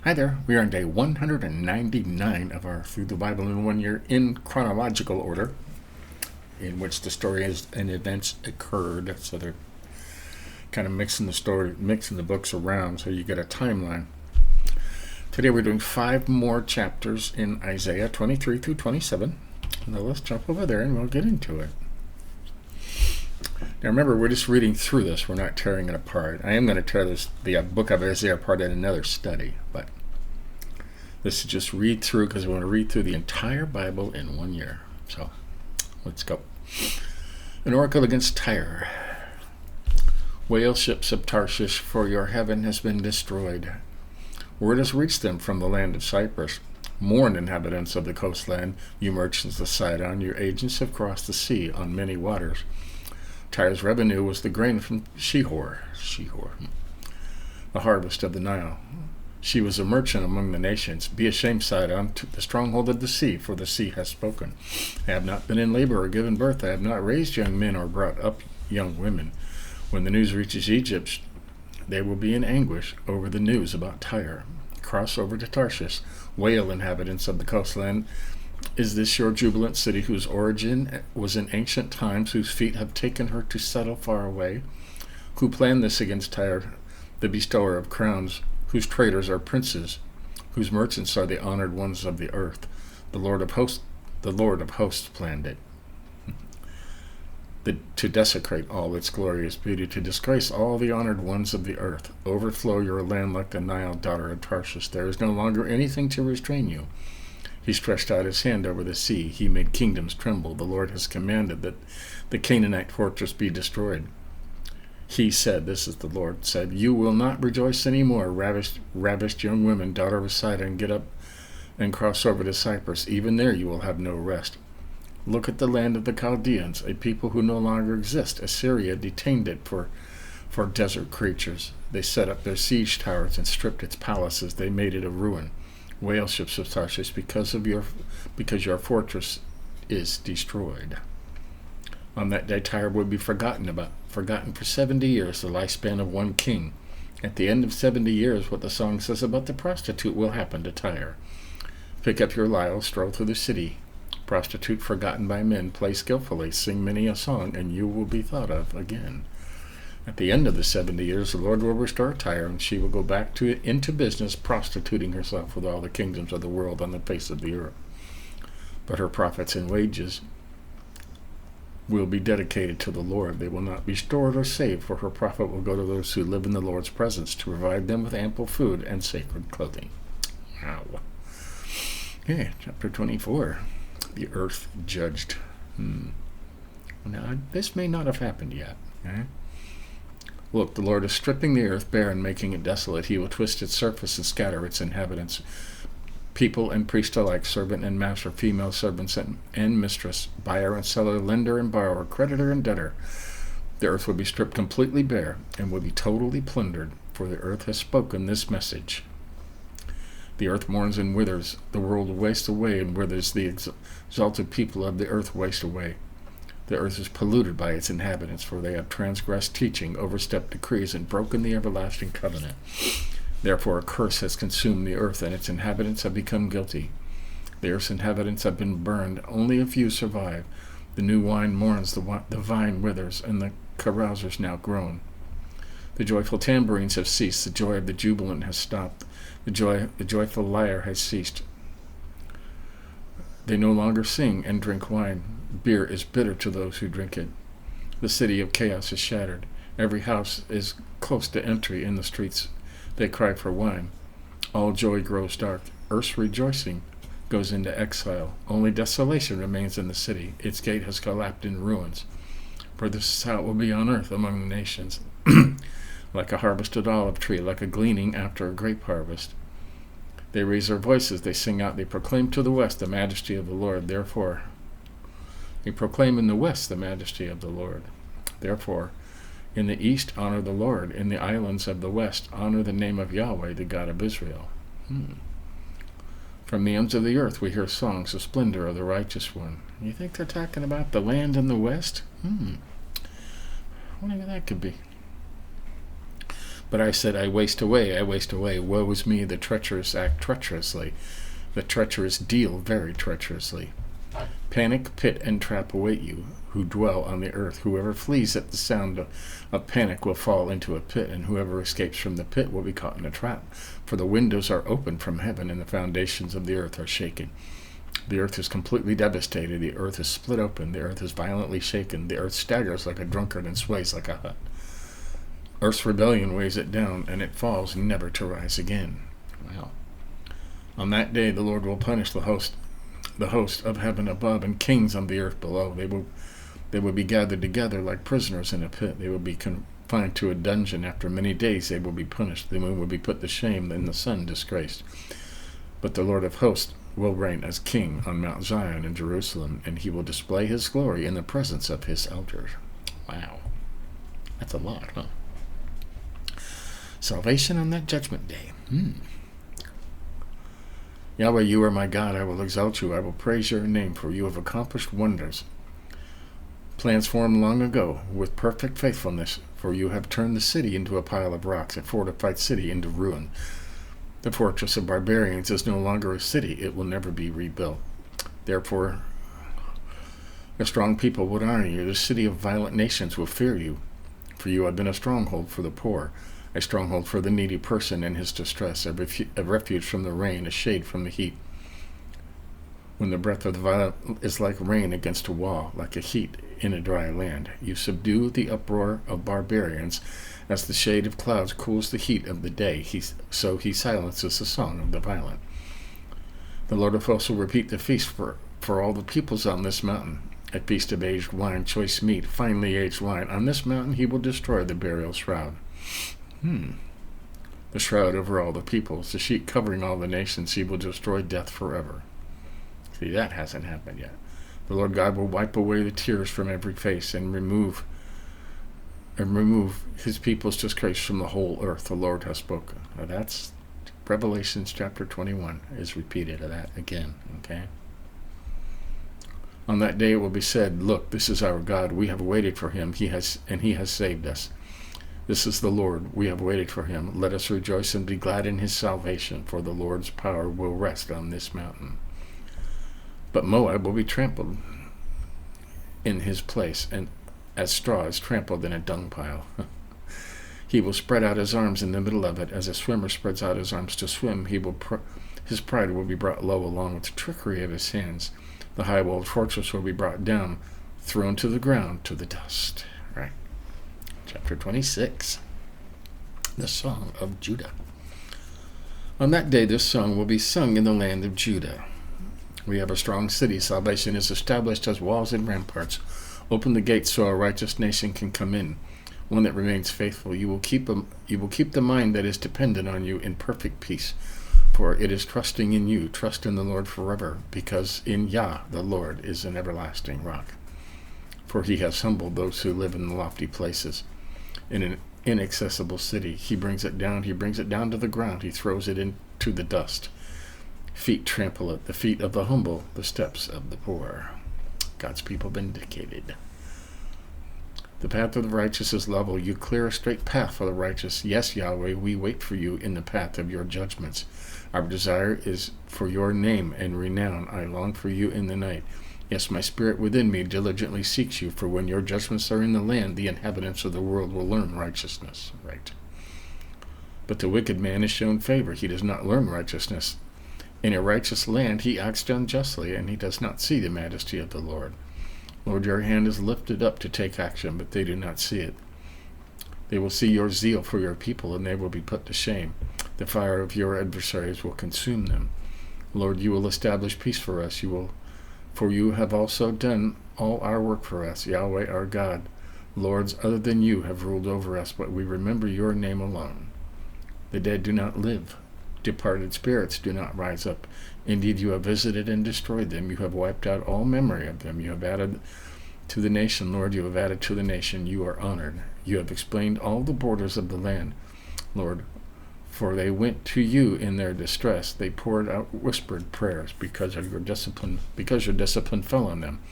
Hi there, we are on day 199 of our Through the Bible in 1 Year in chronological order, in which the stories and events occurred, so they're kind of mixing the books around so you get a timeline. Today we're doing 5 more chapters in Isaiah 23 through 27. Now let's jump over there and we'll get into it. Now remember, we're just reading through this. We're not tearing it apart. I am going to tear the book of Isaiah apart in another study, but this is just read through because we want to read through the entire Bible in 1 year. So let's go. An oracle against Tyre. Wail, ships of Tarshish, for your heaven has been destroyed. Word has reached them from the land of Cyprus. Mourn, inhabitants of the coastland, you merchants of Sidon, your agents have crossed the sea on many waters. Tyre's revenue was the grain from Shihor, the harvest of the Nile. She was a merchant among the nations. Be ashamed, Sidon, to the stronghold of the sea, for the sea has spoken. I have not been in labor or given birth. I have not raised young men or brought up young women. When the news reaches Egypt, they will be in anguish over the news about Tyre. Cross over to Tarshish. Wail, inhabitants of the coastland. Is this your jubilant city whose origin was in ancient times, whose feet have taken her to settle far away? Who planned this against Tyre, the bestower of crowns, whose traders are princes, whose merchants are the honored ones of the earth? The Lord of hosts planned it. To desecrate all its glorious beauty, to disgrace all the honored ones of the earth. Overflow your land like the Nile, daughter of Tarshish. There is no longer anything to restrain you. He stretched out his hand over the sea. He made kingdoms tremble. The Lord has commanded that the Canaanite fortress be destroyed. He said, this is the Lord, said, you will not rejoice any more, ravished young women, daughter of Sidon, get up and cross over to Cyprus. Even there you will have no rest. Look at the land of the Chaldeans, a people who no longer exist. Assyria detained it for desert creatures. They set up their siege towers and stripped its palaces. They made it a ruin. Wail, ships of Tarshish, because your fortress is destroyed. On that day Tyre will be forgotten for 70 years, the lifespan of one king. At the end of 70 years, what the song says about the prostitute will happen to Tyre. Pick up your lyre, stroll through the city. Prostitute forgotten by men, play skillfully, sing many a song, and you will be thought of again. At the end of the 70 years, the Lord will restore Tyre, and she will go back into business, prostituting herself with all the kingdoms of the world on the face of the earth. But her profits and wages will be dedicated to the Lord. They will not be stored or saved, for her profit will go to those who live in the Lord's presence, to provide them with ample food and sacred clothing. Wow. Okay, chapter 24. The earth judged. Now, this may not have happened yet. Okay? Look, the Lord is stripping the earth bare and making it desolate. He will twist its surface and scatter its inhabitants. People and priest alike, servant and master, female servants and mistress, buyer and seller, lender and borrower, creditor and debtor. The earth will be stripped completely bare and will be totally plundered, for the earth has spoken this message. The earth mourns and withers. The world wastes away and withers. The exalted people of the earth waste away. The earth is polluted by its inhabitants, for they have transgressed teaching, overstepped decrees, and broken the everlasting covenant. Therefore a curse has consumed the earth, and its inhabitants have become guilty. The earth's inhabitants have been burned. Only a few survive. The new wine mourns, the vine withers, and the carousers now groan. The joyful tambourines have ceased. The joy of the jubilant has stopped. The joyful lyre has ceased. They no longer sing and drink wine. Beer is bitter to those who drink it. The city of chaos is shattered. Every house is close to entry. In the streets they cry for wine. All joy grows dark. Earth's rejoicing goes into exile. Only desolation remains in the city. Its gate has collapsed in ruins. For this is how it will be on earth among the nations. Like a harvested olive tree, like a gleaning after a grape harvest. They raise their voices, they sing out, they proclaim to the west the majesty of the Lord. Therefore, they proclaim in the west the majesty of the Lord. Therefore, in the east honor the Lord. In the islands of the west honor the name of Yahweh, the God of Israel. From the ends of the earth we hear songs of splendor of the righteous one. You think they're talking about the land in the west? Whatever that could be. But I said, I waste away, woe is me, the treacherous act treacherously, the treacherous deal very treacherously. Panic, pit, and trap await you, who dwell on the earth. Whoever flees at the sound of panic will fall into a pit, and whoever escapes from the pit will be caught in a trap. For the windows are opened from heaven, and the foundations of the earth are shaken. The earth is completely devastated. The earth is split open. The earth is violently shaken. The earth staggers like a drunkard and sways like a hut. Earth's rebellion weighs it down, and it falls never to rise again. Wow. On that day the Lord will punish the host of heaven above and kings on the earth below. They will be gathered together like prisoners in a pit. They will be confined to a dungeon. After many days they will be punished. The moon will be put to shame, and the sun disgraced. But the Lord of hosts will reign as king on Mount Zion in Jerusalem, and he will display his glory in the presence of his elders. Wow. That's a lot, huh? Salvation on that judgment day. Yahweh, you are my God. I will exalt you. I will praise your name, for you have accomplished wonders. Plans formed long ago with perfect faithfulness, for you have turned the city into a pile of rocks, a fortified city into ruin. The fortress of barbarians is no longer a city. It will never be rebuilt. Therefore, a strong people would honor you. The city of violent nations will fear you, for you have been a stronghold for the poor, a stronghold for the needy person in his distress, a refuge from the rain, a shade from the heat. When the breath of the violent is like rain against a wall, like a heat in a dry land, you subdue the uproar of barbarians as the shade of clouds cools the heat of the day. So he silences the song of the violent. The Lord of hosts will repeat the feast for all the peoples on this mountain, a feast of aged wine, choice meat, finely aged wine. On this mountain he will destroy the burial shroud. The shroud over all the peoples, the sheet covering all the nations. He will destroy death forever. See, that hasn't happened yet. The Lord God will wipe away the tears from every face and remove his people's disgrace from the whole earth. The Lord has spoken. Now that's Revelation chapter 21 is repeated of that again. Okay. On that day it will be said, look, this is our God. We have waited for him. He has saved us. This is the Lord. We have waited for him. Let us rejoice and be glad in his salvation, for the Lord's power will rest on this mountain. But Moab will be trampled in his place, and as straw is trampled in a dung pile. He will spread out his arms in the middle of it, as a swimmer spreads out his arms to swim. His pride will be brought low along with the trickery of his hands. The high-walled fortress will be brought down, thrown to the ground, to the dust. Right. Chapter 26. The Song of Judah. On that day this song will be sung in the land of Judah. We have a strong city. Salvation is established as walls and ramparts. Open the gates so a righteous nation can come in, one that remains faithful. You will keep the mind that is dependent on you in perfect peace, for it is trusting in you. Trust in the Lord forever, because in Yah the Lord is an everlasting rock. For he has humbled those who live in the lofty places. In an inaccessible city, he brings it down to the ground. He throws it into the dust. Feet trample it, the feet of the humble, the steps of the poor. God's people vindicated. The path of the righteous is level. You clear a straight path for the righteous. Yes, Yahweh, we wait for you in the path of your judgments. Our desire is for your name and renown. I long for you in the night. Yes, my spirit within me diligently seeks you, for when your judgments are in the land, the inhabitants of the world will learn righteousness. Right. But the wicked man is shown favor. He does not learn righteousness. In a righteous land he acts unjustly, and he does not see the majesty of the Lord. Lord, your hand is lifted up to take action, but they do not see it. They will see your zeal for your people, and they will be put to shame. The fire of your adversaries will consume them. Lord, you will establish peace for us. For you have also done all our work for us, Yahweh our God. Lords other than you have ruled over us, but we remember your name alone. The dead do not live. Departed spirits do not rise up. Indeed, you have visited and destroyed them. You have wiped out all memory of them. You have added to the nation, Lord, you have added to the nation. You are honored. You have explained all the borders of the land, Lord, for they went to you in their distress. They poured out whispered prayers because your discipline fell on them.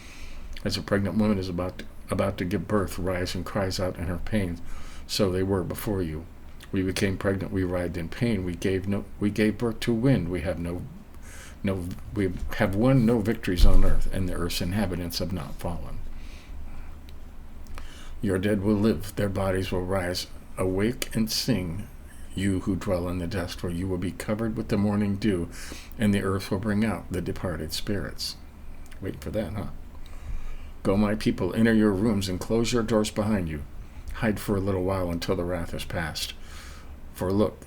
As a pregnant woman is about to give birth, rise and cries out in her pain, so they were before you. We became pregnant. We writhed in pain. We gave birth to wind. We have won no victories on earth, and the earth's inhabitants have not fallen. Your dead will live. Their bodies will rise. Awake and sing, you who dwell in the dust, for you will be covered with the morning dew, and the earth will bring out the departed spirits. Waiting for that, huh? Go, my people, enter your rooms and close your doors behind you. Hide for a little while until the wrath is past. For look,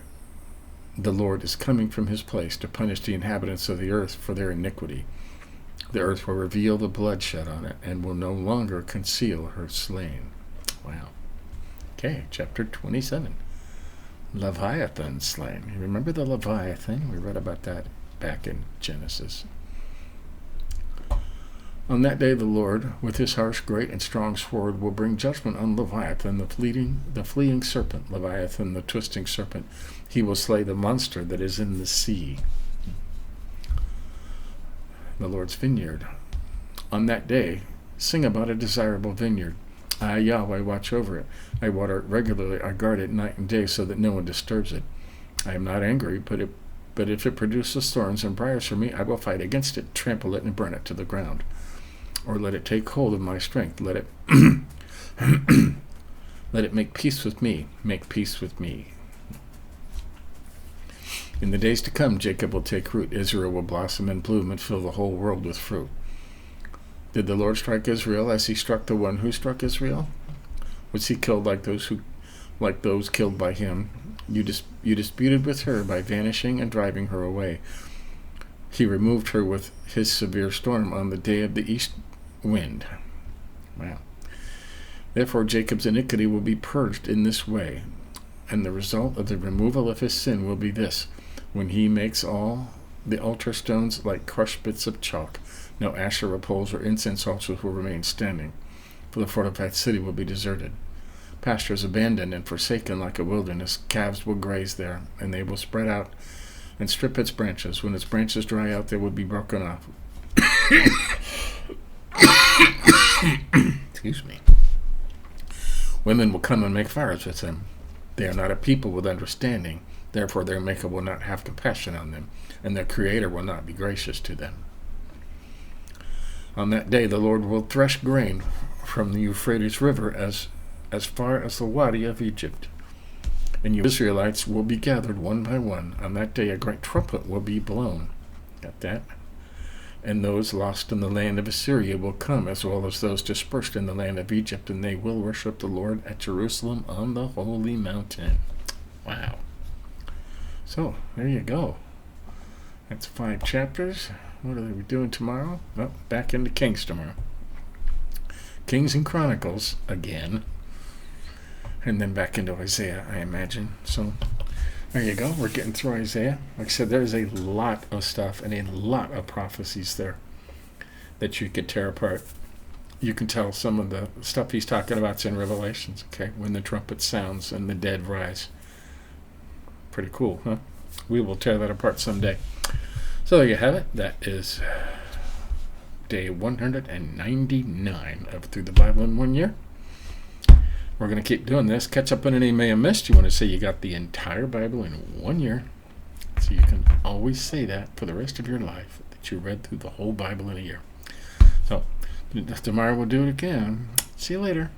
the Lord is coming from his place to punish the inhabitants of the earth for their iniquity. The earth will reveal the bloodshed on it and will no longer conceal her slain. Wow. Okay, chapter 27. Leviathan slain. You remember the Leviathan? We read about that back in Genesis. On that day the Lord, with his harsh, great, and strong sword, will bring judgment on Leviathan, the fleeing serpent, Leviathan, the twisting serpent. He will slay the monster that is in the sea. The Lord's vineyard. On that day, sing about a desirable vineyard. I, Yahweh, watch over it. I water it regularly. I guard it night and day so that no one disturbs it. I am not angry, but if it produces thorns and briars for me, I will fight against it, trample it, and burn it to the ground. Or let it take hold of my strength. Let it make peace with me. Make peace with me. In the days to come, Jacob will take root. Israel will blossom and bloom and fill the whole world with fruit. Did the Lord strike Israel as he struck the one who struck Israel? Was he killed like those killed by him? You disputed with her by vanishing and driving her away. He removed her with his severe storm on the day of the east wind. Wow. Therefore Jacob's iniquity will be purged in this way, and the result of the removal of his sin will be this: when he makes all the altar stones like crushed bits of chalk, no Asherah poles or incense altars will remain standing, for the fortified city will be deserted. Pastures abandoned and forsaken like a wilderness, calves will graze there, and they will spread out and strip its branches. When its branches dry out, they will be broken off. Excuse me. Women will come and make fires with them. They are not a people with understanding. Therefore their Maker will not have compassion on them, and their Creator will not be gracious to them. On that day the Lord will thresh grain from the Euphrates River as far as the Wadi of Egypt. And you Israelites will be gathered one by one. On that day a great trumpet will be blown. Got that? And those lost in the land of Assyria will come, as well as those dispersed in the land of Egypt, and they will worship the Lord at Jerusalem on the holy mountain. Wow. So, there you go. That's 5 chapters. What are we doing tomorrow? Well, back into Kings tomorrow. Kings and Chronicles again. And then back into Isaiah, I imagine. So, there you go. We're getting through Isaiah. Like I said, there's a lot of stuff and a lot of prophecies there that you could tear apart. You can tell some of the stuff he's talking about is in Revelations, okay? When the trumpet sounds and the dead rise. Pretty cool, huh? We will tear that apart someday. So there you have it. That is day 199 of Through the Bible in 1 Year. We're going to keep doing this. Catch up on any you may have missed. You want to say you got the entire Bible in 1 year. So you can always say that for the rest of your life, that you read through the whole Bible in a year. So tomorrow we'll do it again. See you later.